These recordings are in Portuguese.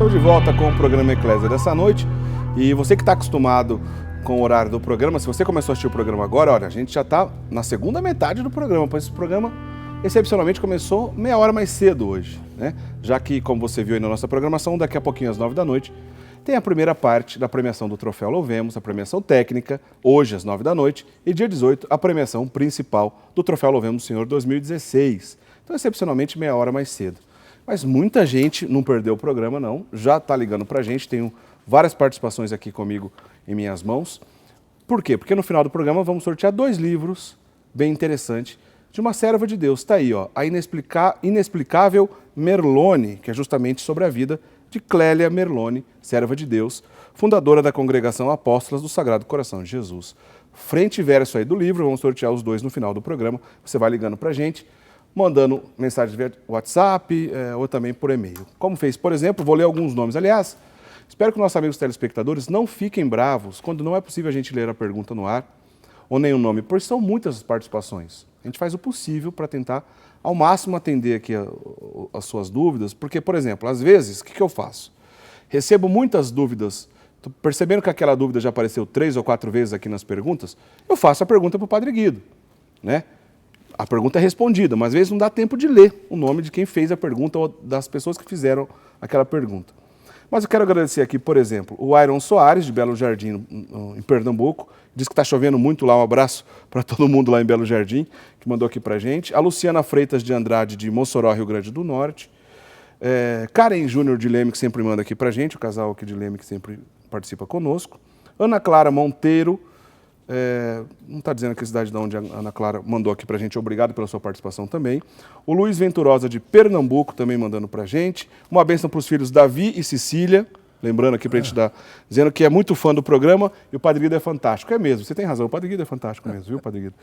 Estou de volta com o programa Eclésia dessa noite e você que está acostumado com o horário do programa, se você começou a assistir o programa agora, olha, a gente já está na segunda metade do programa, pois esse programa excepcionalmente começou meia hora mais cedo hoje, né? Já que, como você viu aí na nossa programação, daqui a pouquinho às 9 da noite, tem a primeira parte da premiação do Troféu Louvemos, a premiação técnica, hoje às 9 da noite, e dia 18, a premiação principal do Troféu Louvemos Senhor 2016. Então, excepcionalmente, meia hora mais cedo. Mas muita gente não perdeu o programa, não, já está ligando para a gente, tenho várias participações aqui comigo em minhas mãos. Por quê? Porque no final do programa vamos sortear 2 livros bem interessantes de uma serva de Deus. Está aí, ó, a Inexplicável Merlone, que é justamente sobre a vida de Clélia Merlone, serva de Deus, fundadora da Congregação Apóstolas do Sagrado Coração de Jesus. Frente e verso aí do livro, vamos sortear os 2 no final do programa. Você vai ligando para a gente, mandando mensagem via WhatsApp ou também por e-mail. Como fez, por exemplo, vou ler alguns nomes. Aliás, espero que nossos amigos telespectadores não fiquem bravos quando não é possível a gente ler a pergunta no ar ou nenhum nome, pois são muitas as participações. A gente faz o possível para tentar ao máximo atender aqui as suas dúvidas, porque, por exemplo, às vezes, o que eu faço? Recebo muitas dúvidas, tô percebendo que aquela dúvida já apareceu 3 ou 4 vezes aqui nas perguntas, eu faço a pergunta para o Padre Guido, né? A pergunta é respondida, mas às vezes não dá tempo de ler o nome de quem fez a pergunta ou das pessoas que fizeram aquela pergunta. Mas eu quero agradecer aqui, por exemplo, o Iron Soares, de Belo Jardim, em Pernambuco, diz que está chovendo muito lá, um abraço para todo mundo lá em Belo Jardim, que mandou aqui para a gente. A Luciana Freitas de Andrade, de Mossoró, Rio Grande do Norte. Karen Júnior de Leme, que sempre manda aqui para a gente, o casal aqui de Leme que sempre participa conosco. Ana Clara Monteiro, não está dizendo aqui a cidade de onde a Ana Clara mandou aqui para a gente, obrigado pela sua participação também. O Luiz Venturosa de Pernambuco também mandando para a gente. Uma bênção para os filhos Davi e Cecília, lembrando aqui para a gente dar, dizendo que é muito fã do programa e o Padre Guido é fantástico. É mesmo, você tem razão, o Padre Guido é fantástico mesmo, viu, Padre Guido?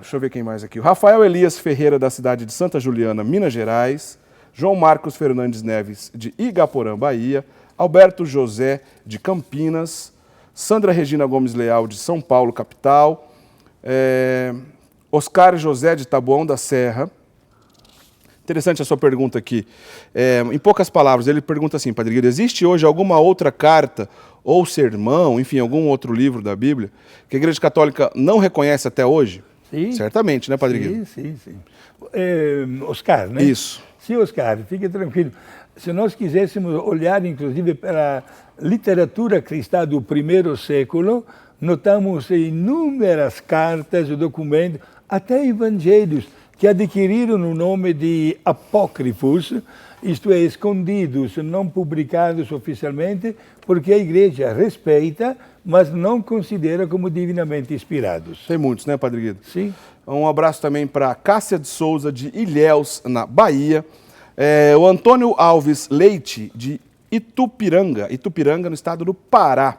Deixa eu ver quem mais aqui. O Rafael Elias Ferreira, da cidade de Santa Juliana, Minas Gerais. João Marcos Fernandes Neves, de Igaporã, Bahia. Alberto José, de Campinas. Sandra Regina Gomes Leal, de São Paulo, capital. Oscar José, de Taboão da Serra. Interessante a sua pergunta aqui. Em poucas palavras, ele pergunta assim, Padre Guido, existe hoje alguma outra carta ou sermão, enfim, algum outro livro da Bíblia que a Igreja Católica não reconhece até hoje? Sim. Certamente, né, Padre Guido? Sim. Oscar, né? Isso. Sim, Oscar, fique tranquilo. Se nós quiséssemos olhar, inclusive, para a literatura cristã do primeiro século, notamos inúmeras cartas, documentos, até evangelhos, que adquiriram o nome de apócrifos, isto é, escondidos, não publicados oficialmente, porque a Igreja respeita, mas não considera como divinamente inspirados. Tem muitos, né, Padre Guido? Sim. Um abraço também para Cássia de Souza, de Ilhéus, na Bahia. O Antônio Alves Leite, de Itupiranga, no estado do Pará.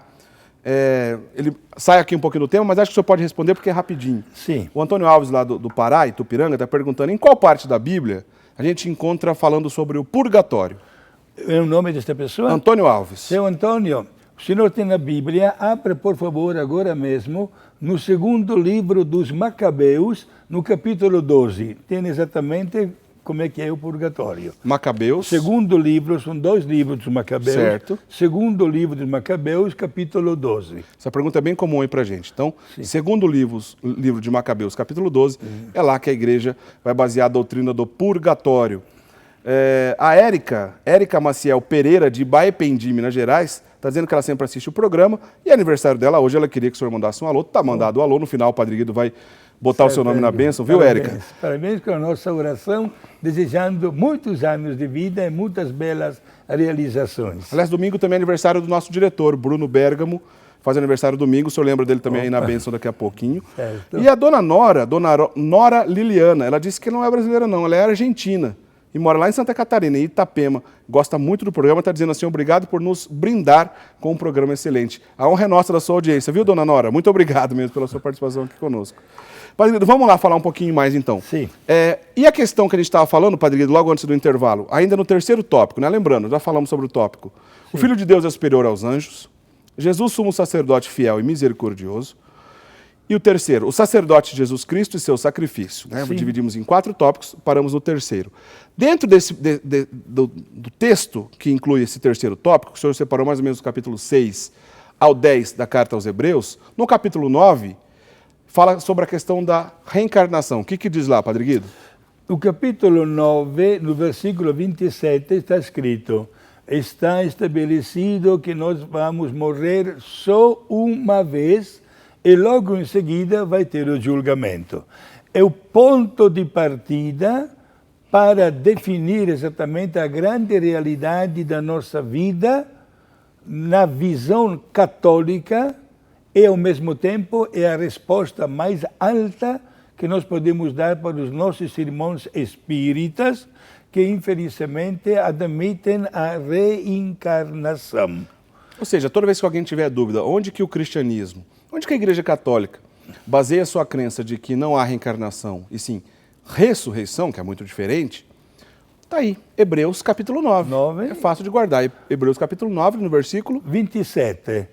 Ele sai aqui um pouquinho do tema, mas acho que o senhor pode responder porque é rapidinho. Sim. O Antônio Alves, lá do Pará, Itupiranga, está perguntando em qual parte da Bíblia a gente encontra falando sobre o purgatório. É o nome desta pessoa? Antônio Alves. Seu Antônio, o senhor tem a Bíblia, abre por favor agora mesmo, no segundo livro dos Macabeus, no capítulo 12. Tem exatamente como é que é o purgatório. Macabeus. Segundo livro, são 2 livros dos Macabeus. Certo. Segundo livro dos Macabeus, capítulo 12. Essa pergunta é bem comum aí pra gente. Então, segundo livro de Macabeus, capítulo 12, é lá que a igreja vai basear a doutrina do purgatório. A Érica Maciel Pereira, de Baependi, Minas Gerais, está dizendo que ela sempre assiste o programa e é aniversário dela hoje, ela queria que o senhor mandasse um alô. Está mandado o alô, no final o Padre Guido vai botar o seu nome na bênção, viu, Érica? Parabéns com a nossa oração, desejando muitos anos de vida e muitas belas realizações. Aliás, domingo também é aniversário do nosso diretor, Bruno Bergamo, faz aniversário domingo, o senhor lembra dele também aí na bênção daqui a pouquinho. Certo. E a dona Nora Liliana, ela disse que não é brasileira não, ela é argentina e mora lá em Santa Catarina, em Itapema. Gosta muito do programa, está dizendo assim, obrigado por nos brindar com um programa excelente. A honra é nossa da sua audiência, viu, dona Nora? Muito obrigado mesmo pela sua participação aqui conosco. Padre Guido, vamos lá falar um pouquinho mais então. Sim. E a questão que a gente estava falando, Padre Guido, logo antes do intervalo, ainda no terceiro tópico, né? Lembrando, já falamos sobre o tópico. Sim. O Filho de Deus é superior aos anjos, Jesus sumo sacerdote fiel e misericordioso, E o terceiro, o sacerdote Jesus Cristo e seu sacrifício. Né? Sim. Dividimos em 4 tópicos, paramos no terceiro. Dentro do texto que inclui esse terceiro tópico, o senhor separou mais ou menos do capítulo 6 ao 10 da carta aos Hebreus, no capítulo 9, fala sobre a questão da reencarnação. O que diz lá, Padre Guido? No capítulo 9, no versículo 27, está escrito: está estabelecido que nós vamos morrer só uma vez e logo em seguida vai ter o julgamento. É o ponto de partida para definir exatamente a grande realidade da nossa vida na visão católica e, ao mesmo tempo, é a resposta mais alta que nós podemos dar para os nossos irmãos espíritas que, infelizmente, admitem a reencarnação. Ou seja, toda vez que alguém tiver dúvida, onde que o cristianismo, onde que a Igreja Católica baseia a sua crença de que não há reencarnação, e sim ressurreição, que é muito diferente, está aí, Hebreus capítulo 9. É fácil de guardar. Hebreus capítulo 9, no versículo 27.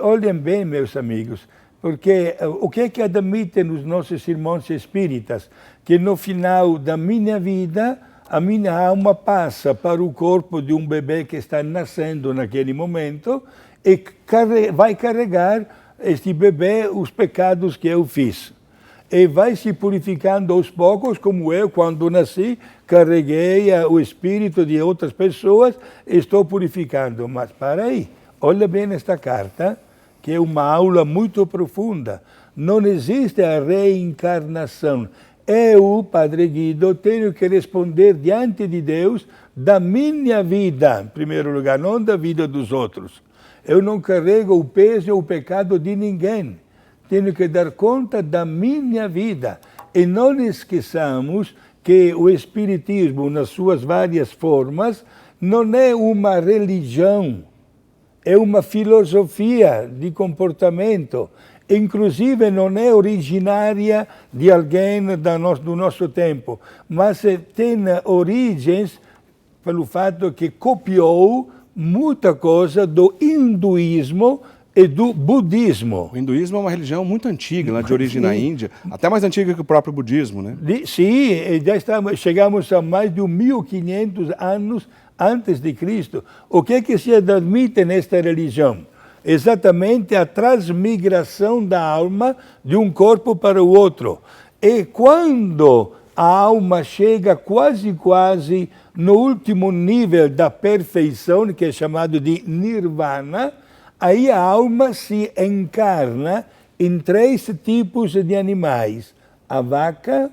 Olhem bem, meus amigos, porque o que é que admitem os nossos irmãos espíritas? Que no final da minha vida, a minha alma passa para o corpo de um bebê que está nascendo naquele momento e vai carregar este bebê os pecados que eu fiz. E vai se purificando aos poucos, como eu, quando nasci, carreguei o espírito de outras pessoas e estou purificando. Mas para aí, olha bem esta carta, que é uma aula muito profunda. Não existe a reencarnação. Eu, Padre Guido, tenho que responder diante de Deus da minha vida, em primeiro lugar, não da vida dos outros. Eu não carrego o peso e o pecado de ninguém. Tenho que dar conta da minha vida. E não esqueçamos que o Espiritismo, nas suas várias formas, não é uma religião, é uma filosofia de comportamento. Inclusive não é originária de alguém do nosso tempo, mas tem origens pelo fato que copiou muita coisa do hinduísmo e do budismo. O hinduísmo é uma religião muito antiga, de origem na Índia, até mais antiga que o próprio budismo, né? Sim, chegamos a mais de 1500 anos antes de Cristo. O que é que se admite nesta religião? Exatamente a transmigração da alma de um corpo para o outro. E quando a alma chega quase no último nível da perfeição, que é chamado de nirvana, aí a alma se encarna em 3 tipos de animais: a vaca,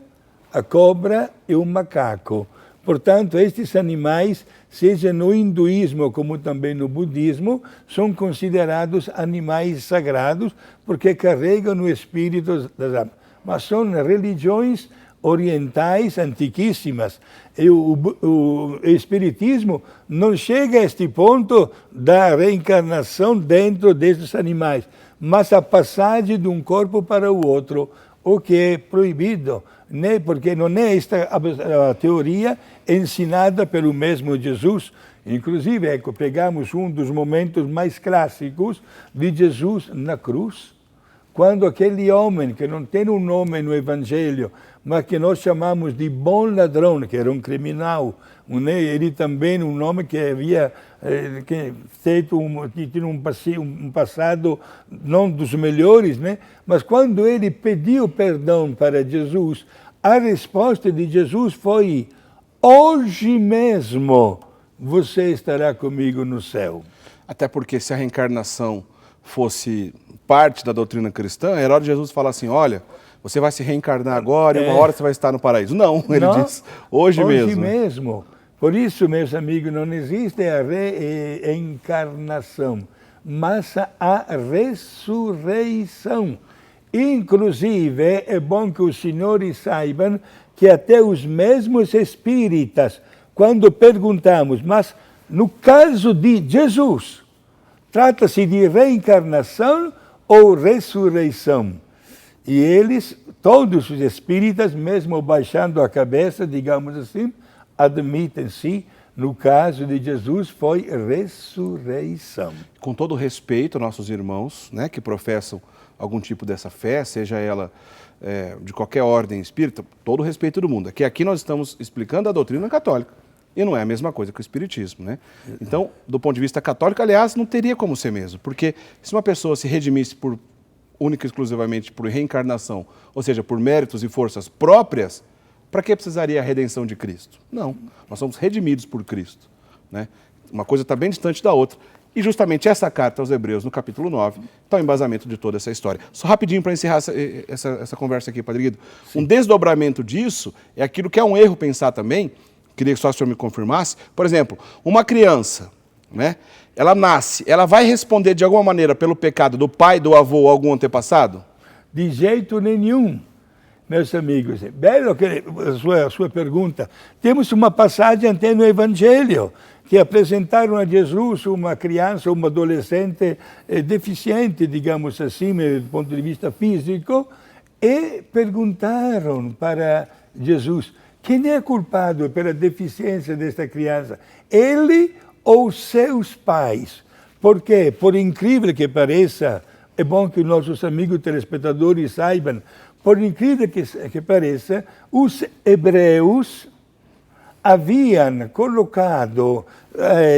a cobra e o macaco. Portanto, estes animais, seja no hinduísmo como também no budismo, são considerados animais sagrados porque carregam o espírito das almas. Mas são religiões orientais antiquíssimas. E o Espiritismo não chega a este ponto da reencarnação dentro desses animais, mas a passagem de um corpo para o outro, o que é proibido, né? Porque não é esta a teoria ensinada pelo mesmo Jesus. Inclusive, pegamos um dos momentos mais clássicos de Jesus na cruz, quando aquele homem, que não tem um nome no Evangelho, mas que nós chamamos de bom ladrão, que era um criminal, né? Ele também um nome que havia que tinha um passado não dos melhores, né? Mas quando ele pediu perdão para Jesus, a resposta de Jesus foi: hoje mesmo você estará comigo no céu. Até porque se a reencarnação fosse parte da doutrina cristã, era hora de Jesus falar assim: olha, você vai se reencarnar agora e uma hora você vai estar no paraíso. Não, ele diz hoje mesmo. Hoje mesmo. Por isso, meus amigos, não existe a reencarnação, mas a ressurreição. Inclusive, é bom que os senhores saibam que até os mesmos espíritas, quando perguntamos, mas no caso de Jesus, trata-se de reencarnação ou ressurreição? E eles, todos os espíritas, mesmo baixando a cabeça, digamos assim, admitem-se, no caso de Jesus, foi ressurreição. Com todo respeito aos nossos irmãos, né, que professam algum tipo dessa fé, seja ela de qualquer ordem espírita, todo o respeito do mundo. Aqui nós estamos explicando a doutrina católica. E não é a mesma coisa que o espiritismo, né? Então, do ponto de vista católico, aliás, não teria como ser mesmo. Porque se uma pessoa se redimisse única e exclusivamente por reencarnação, ou seja, por méritos e forças próprias, para que precisaria a redenção de Cristo? Não, nós somos redimidos por Cristo, né? Uma coisa está bem distante da outra. E justamente essa carta aos Hebreus, no capítulo 9, está o embasamento de toda essa história. Só rapidinho para encerrar essa conversa aqui, Padre Guido. Um desdobramento disso é aquilo que é um erro pensar também, queria que só o senhor me confirmasse. Por exemplo, uma criança, né? Ela nasce, ela vai responder de alguma maneira pelo pecado do pai, do avô ou algum antepassado? De jeito nenhum, meus amigos. Belo que a sua pergunta. Temos uma passagem até no Evangelho, que apresentaram a Jesus uma criança, uma adolescente deficiente, digamos assim, do ponto de vista físico, e perguntaram para Jesus: quem é culpado pela deficiência desta criança? Ele ou seus pais? Porque, por incrível que pareça, é bom que nossos amigos telespectadores saibam, por incrível que pareça, os hebreus haviam colocado,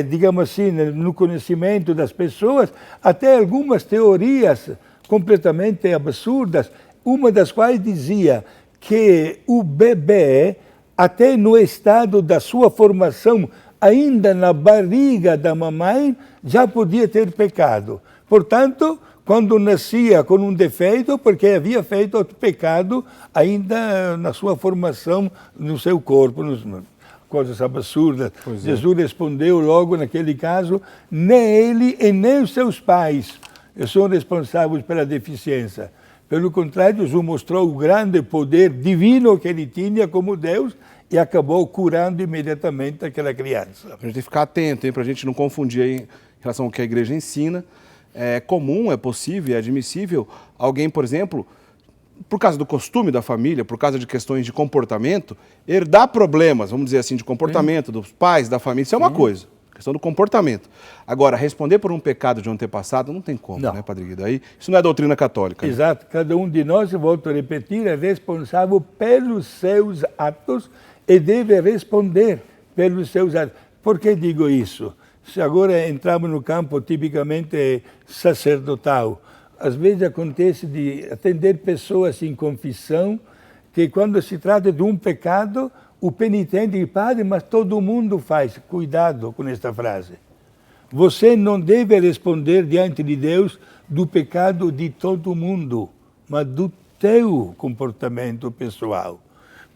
digamos assim, no conhecimento das pessoas, até algumas teorias completamente absurdas, uma das quais dizia que o bebê, até no estado da sua formação, ainda na barriga da mamãe, já podia ter pecado. Portanto, quando nascia com um defeito, porque havia feito outro pecado ainda na sua formação, no seu corpo, coisas absurdas. Jesus respondeu logo naquele caso: nem ele e nem os seus pais são responsáveis pela deficiência. Pelo contrário, Jesus mostrou o grande poder divino que ele tinha como Deus e acabou curando imediatamente aquela criança. A gente tem que ficar atento, para a gente não confundir aí em relação ao que a igreja ensina. É comum, é possível, é admissível alguém, por exemplo, por causa do costume da família, por causa de questões de comportamento, herdar problemas, vamos dizer assim, de comportamento dos pais, da família, isso é uma coisa, questão do comportamento. Agora, responder por um pecado de um antepassado não tem como, né, Padre Guido? Aí, isso não é doutrina católica. Exato, cada um de nós, volto a repetir, é responsável pelos seus atos e deve responder pelos seus atos. Por que digo isso? Se agora entramos no campo tipicamente sacerdotal, às vezes acontece de atender pessoas em confissão que quando se trata de um pecado, o penitente diz: padre, mas todo mundo faz. Cuidado com esta frase. Você não deve responder diante de Deus do pecado de todo mundo, mas do teu comportamento pessoal.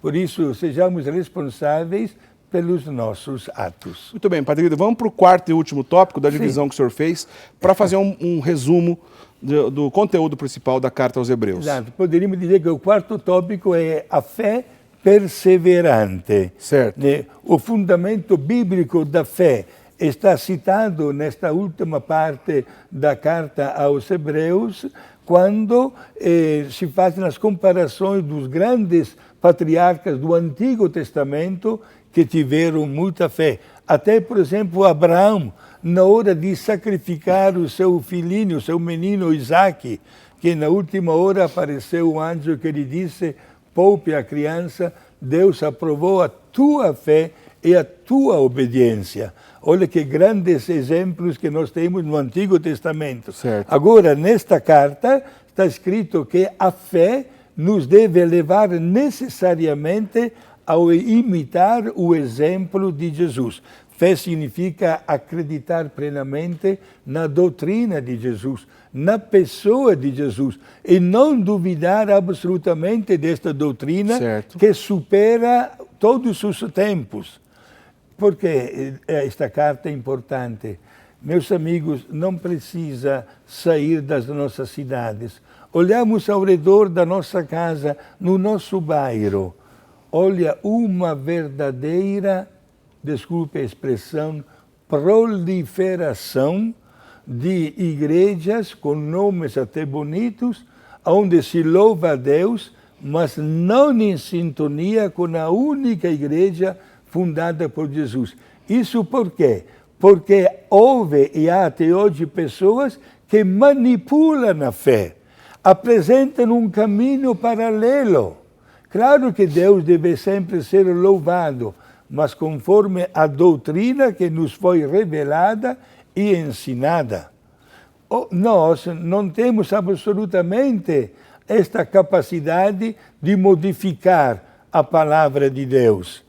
Por isso, sejamos responsáveis pelos nossos atos. Muito bem, Padre Guido, vamos para o quarto e último tópico da divisão que o senhor fez, para fazer um resumo do conteúdo principal da carta aos Hebreus. Exato. Poderíamos dizer que o quarto tópico é a fé perseverante. Certo. O fundamento bíblico da fé está citado nesta última parte da carta aos Hebreus, quando se fazem as comparações dos grandes patriarcas do Antigo Testamento que tiveram muita fé. Até, por exemplo, Abraão, na hora de sacrificar o seu filhinho, o seu menino Isaque, que na última hora apareceu um anjo que lhe disse: poupe a criança, Deus aprovou a tua fé e a tua obediência. Olha que grandes exemplos que nós temos no Antigo Testamento. Certo. Agora, nesta carta, está escrito que a fé nos deve levar necessariamente ao imitar o exemplo de Jesus. Fé significa acreditar plenamente na doutrina de Jesus, na pessoa de Jesus, e não duvidar absolutamente desta doutrina, certo, que supera todos os tempos. Porque esta carta é importante. Meus amigos, não precisa sair das nossas cidades. Olhamos ao redor da nossa casa, no nosso bairro. Olha, uma verdadeira, desculpe a expressão, proliferação de igrejas com nomes até bonitos, onde se louva a Deus, mas não em sintonia com a única igreja fundada por Jesus. Isso por quê? Porque houve e há até hoje pessoas que manipulam a fé. apresentam um caminho paralelo. Claro que Deus deve sempre ser louvado, mas conforme a doutrina que nos foi revelada e ensinada. Nós não temos absolutamente esta capacidade de modificar a palavra de Deus.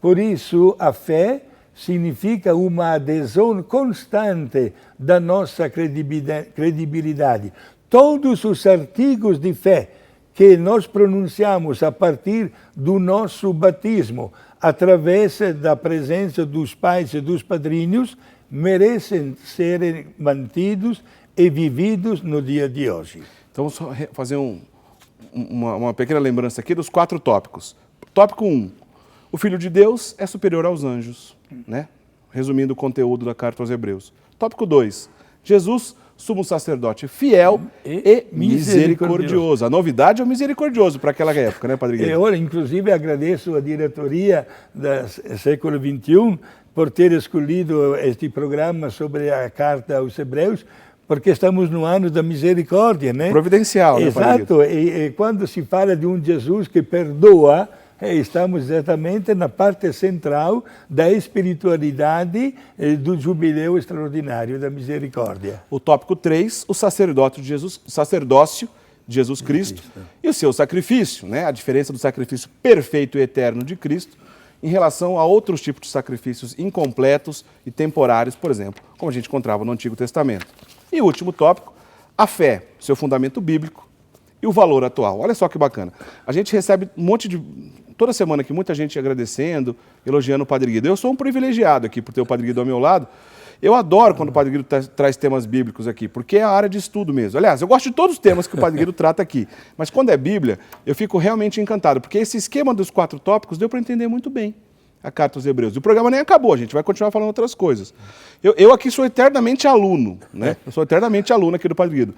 Por isso, a fé significa uma adesão constante da nossa credibilidade. Todos os artigos de fé que nós pronunciamos a partir do nosso batismo, através da presença dos pais e dos padrinhos, merecem ser mantidos e vividos no dia de hoje. Então, vamos só fazer uma pequena lembrança aqui dos 4 tópicos. Tópico 1. O Filho de Deus é superior aos anjos, né? Resumindo o conteúdo da carta aos Hebreus. Tópico 2. Jesus, sumo sacerdote fiel e misericordioso. A novidade é o misericordioso para aquela época, né, Padre Guilherme? Eu, inclusive, agradeço a diretoria do século XXI por ter escolhido este programa sobre a carta aos Hebreus, porque estamos no ano da misericórdia, né? Providencial, né, Padre Exato, e quando se fala de um Jesus que perdoa, estamos exatamente na parte central da espiritualidade do jubileu extraordinário da misericórdia. O tópico 3, o sacerdócio de Jesus Cristo e o seu sacrifício, né? A diferença do sacrifício perfeito e eterno de Cristo em relação a outros tipos de sacrifícios incompletos e temporários, por exemplo, como a gente encontrava no Antigo Testamento. E o último tópico, a fé, seu fundamento bíblico e o valor atual. Olha só que bacana. A gente recebe um monte de... Toda semana aqui, muita gente agradecendo, elogiando o Padre Guido. Eu sou um privilegiado aqui por ter o Padre Guido ao meu lado. Eu adoro quando o Padre Guido traz temas bíblicos aqui, porque é a área de estudo mesmo. Aliás, eu gosto de todos os temas que o Padre Guido trata aqui. Mas quando é Bíblia, eu fico realmente encantado, porque esse esquema dos 4 tópicos deu para entender muito bem a carta aos Hebreus. E o programa nem acabou, a gente vai continuar falando outras coisas. Eu aqui sou eternamente aluno, né? Eu sou eternamente aluno aqui do Padre Guido.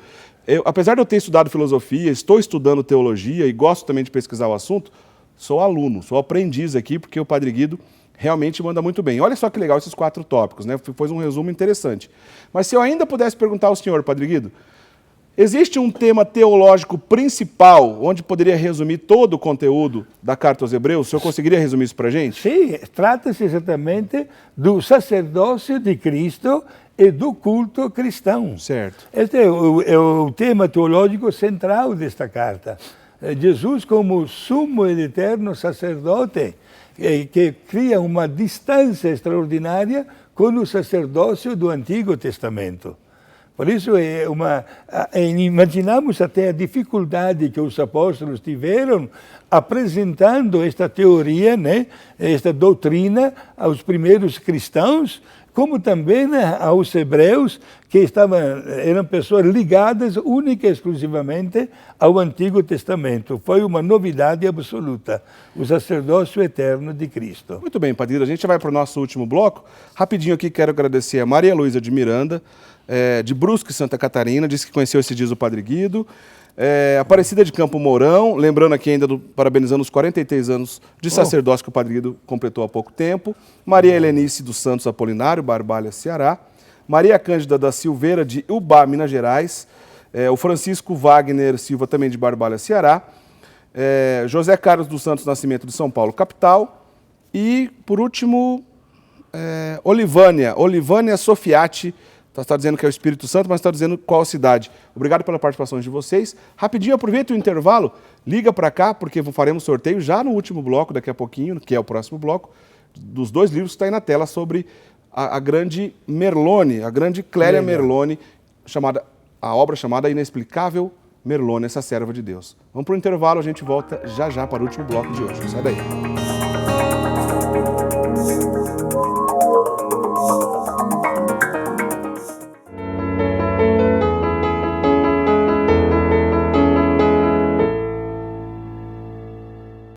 Apesar de eu ter estudado filosofia, estou estudando teologia e gosto também de pesquisar o assunto, sou aluno, sou aprendiz aqui, porque o Padre Guido realmente manda muito bem. Olha só que legal esses 4 tópicos, né? Foi um resumo interessante. Mas se eu ainda pudesse perguntar ao senhor, Padre Guido, existe um tema teológico principal onde poderia resumir todo o conteúdo da carta aos Hebreus? O senhor conseguiria resumir isso para a gente? Sim, trata-se exatamente do sacerdócio de Cristo e do culto cristão. Certo. Este é o tema teológico central desta carta. Jesus como sumo e eterno sacerdote, que cria uma distância extraordinária com o sacerdócio do Antigo Testamento. Por isso, imaginamos até a dificuldade que os apóstolos tiveram apresentando esta teoria, né, esta doutrina aos primeiros cristãos, como também aos hebreus, que eram pessoas ligadas única e exclusivamente ao Antigo Testamento. Foi uma novidade absoluta, o sacerdócio eterno de Cristo. Muito bem, Padre, a gente vai para o nosso último bloco. Rapidinho aqui, quero agradecer a Maria Luísa de Miranda, de Brusque, Santa Catarina, disse que conheceu esses dias o Padre Guido. Aparecida de Campo Mourão, lembrando aqui ainda, parabenizando os 43 anos de sacerdócio que o Padre Guido completou há pouco tempo. Maria Helenice dos Santos Apolinário, Barbalha, Ceará. Maria Cândida da Silveira, de Ubá, Minas Gerais. O Francisco Wagner Silva, também de Barbalha, Ceará. José Carlos dos Santos Nascimento, de São Paulo, capital. E, por último, Olivânia Sofiati. Está dizendo que é o Espírito Santo, mas está dizendo qual cidade. Obrigado pela participação de vocês. Rapidinho, aproveita o intervalo, liga para cá, porque faremos sorteio já no último bloco, daqui a pouquinho, que é o próximo bloco, dos 2 livros que está aí na tela sobre a grande Merlone, a grande Clélia Merlone, a obra chamada Inexplicável Merlone, essa serva de Deus. Vamos para o intervalo, a gente volta já para o último bloco de hoje. Sai daí.